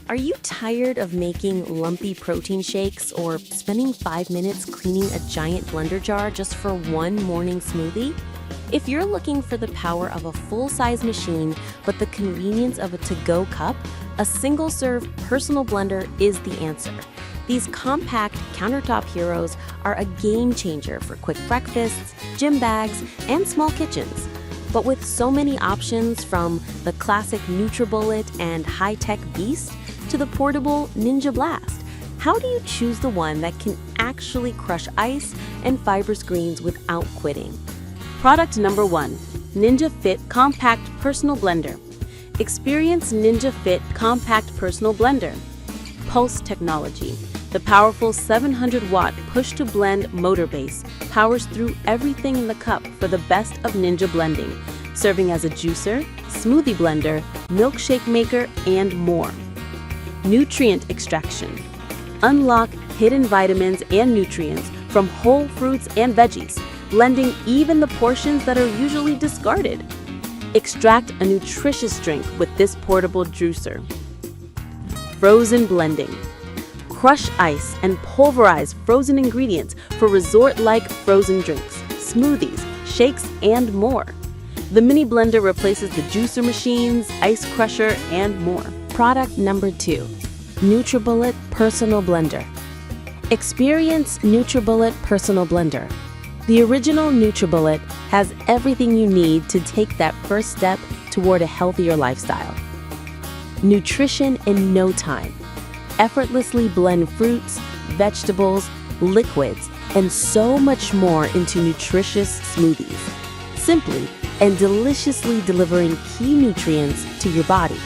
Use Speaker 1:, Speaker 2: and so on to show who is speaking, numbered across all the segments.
Speaker 1: Are you tired of making lumpy protein shakes or spending 5 minutes cleaning a giant blender jar just for one morning smoothie? If you're looking for the power of a full-size machine but the convenience of a to-go cup, a single-serve personal blender is the answer. These compact countertop heroes are a game changer for quick breakfasts, gym bags, and small kitchens. But with so many options, from the classic Nutribullet and high-tech Beast to the portable Ninja Blast, how do you choose the one that can actually crush ice and fibrous greens without quitting? Product number 1, Ninja Fit Compact Personal Blender. Experience Ninja Fit Compact Personal Blender. Pulse technology. The powerful 700-watt push-to-blend motor base powers through everything in the cup for the best of Ninja blending, serving as a juicer, smoothie blender, milkshake maker, and more. Nutrient extraction. Unlock hidden vitamins and nutrients from whole fruits and veggies, blending even the portions that are usually discarded. Extract a nutritious drink with this portable juicer. Frozen blending. Crush ice and pulverize frozen ingredients for resort-like frozen drinks, smoothies, shakes, and more. The mini blender replaces the juicer machines, ice crusher, and more. Product number 2, Nutribullet Personal Blender. Experience Nutribullet Personal Blender. The original Nutribullet has everything you need to take that first step toward a healthier lifestyle. Nutrition in no time. Effortlessly blend fruits, vegetables, liquids, and so much more into nutritious smoothies, simply and deliciously delivering key nutrients to your body.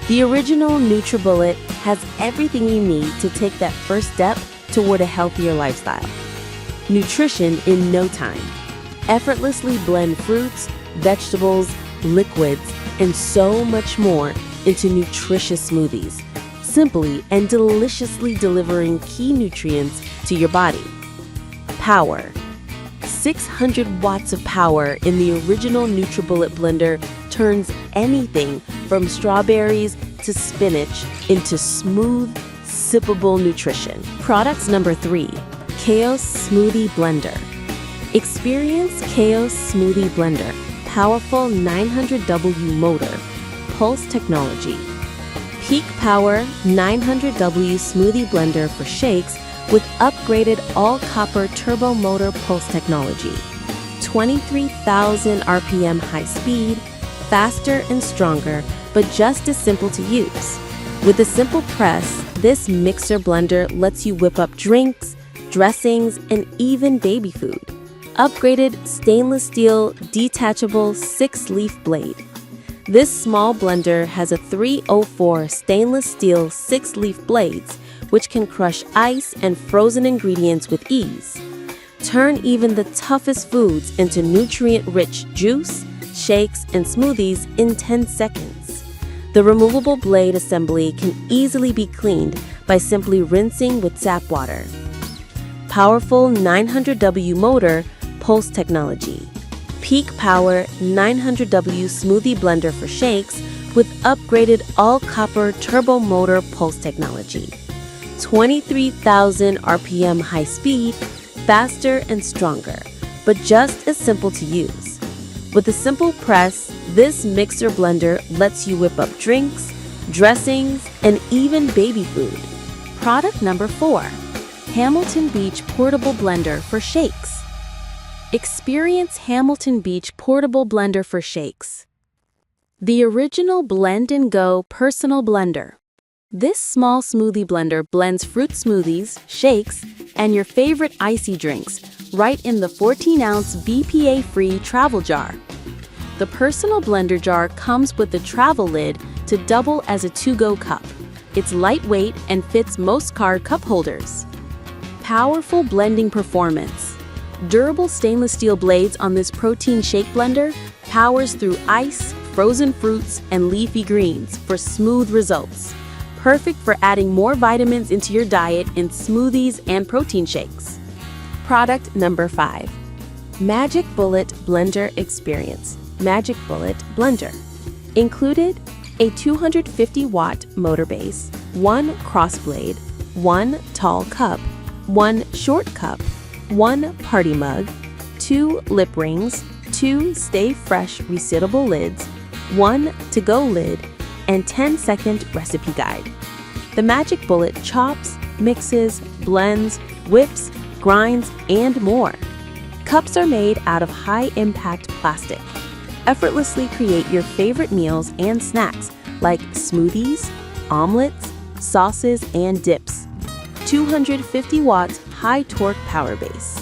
Speaker 1: The original Nutribullet has everything you need to take that first step toward a healthier lifestyle. Nutrition in no time. Effortlessly blend fruits, vegetables, liquids, and so much more into nutritious smoothies, simply and deliciously delivering key nutrients to your body. Power. 600 watts of power in the original Nutribullet blender turns anything from strawberries to spinach into smooth, sippable nutrition. Product number 3, Chaos Smoothie Blender. Experience Chaos Smoothie Blender. Powerful 900W motor, pulse technology. Peak power 900W smoothie blender for shakes with upgraded all-copper turbo motor pulse technology. 23,000 RPM high speed, faster and stronger, but just as simple to use. With a simple press, this mixer blender lets you whip up drinks, dressings, and even baby food. Upgraded stainless steel detachable 6-leaf blade. This small blender has a 304 stainless steel 6-leaf blades, which can crush ice and frozen ingredients with ease. Turn even the toughest foods into nutrient-rich juice, shakes, and smoothies in 10 seconds. The removable blade assembly can easily be cleaned by simply rinsing with tap water. Powerful 900W motor, pulse technology. Peak power 900W smoothie blender for shakes with upgraded all-copper turbo motor pulse technology. 23,000 RPM high speed, faster and stronger, but just as simple to use. With a simple press, this mixer blender lets you whip up drinks, dressings, and even baby food. Product number 4, Hamilton Beach Portable Blender for Shakes. Experience Hamilton Beach Portable Blender for Shakes. The original Blend and Go Personal Blender. This small smoothie blender blends fruit smoothies, shakes, and your favorite icy drinks right in the 14-ounce BPA-free travel jar. The personal blender jar comes with a travel lid to double as a to-go cup. It's lightweight and fits most card cup holders. Powerful blending performance. Durable stainless steel blades on this protein shake blender powers through ice, frozen fruits, and leafy greens for smooth results. Perfect for adding more vitamins into your diet in smoothies and protein shakes. Product number 5, Nutribullet Blender Experience. Nutribullet Blender. Included, a 250-watt motor base, 1 cross blade, 1 tall cup, 1 short cup, 1 party mug, 2 lip rings, 2 stay fresh resealable lids, 1 to-go lid, and 10-second recipe guide. The Magic Bullet chops, mixes, blends, whips, grinds, and more. Cups are made out of high-impact plastic. Effortlessly create your favorite meals and snacks like smoothies, omelets, sauces, and dips. 250 watts high torque power base.